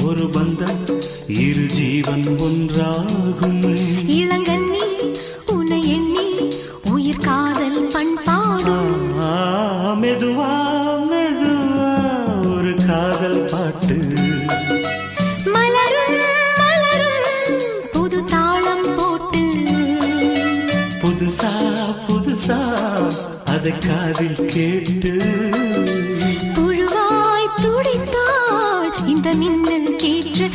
ஒரு பந்தம் இரு ஜீவன் ஒன்றாகும். இளங்கண்ணி உன்னை எண்ணி உயிர் காதல் பண்பாடும். மெதுவா மெதுவா ஒரு காதல் பாட்டு. மலரும் மலரும் புது தாளம் போட்டு. புதுசா புதுசா அதை காதில் கேட்டு. புழுவாய் துடித்தாள் இந்த மின்னல் கேற்று.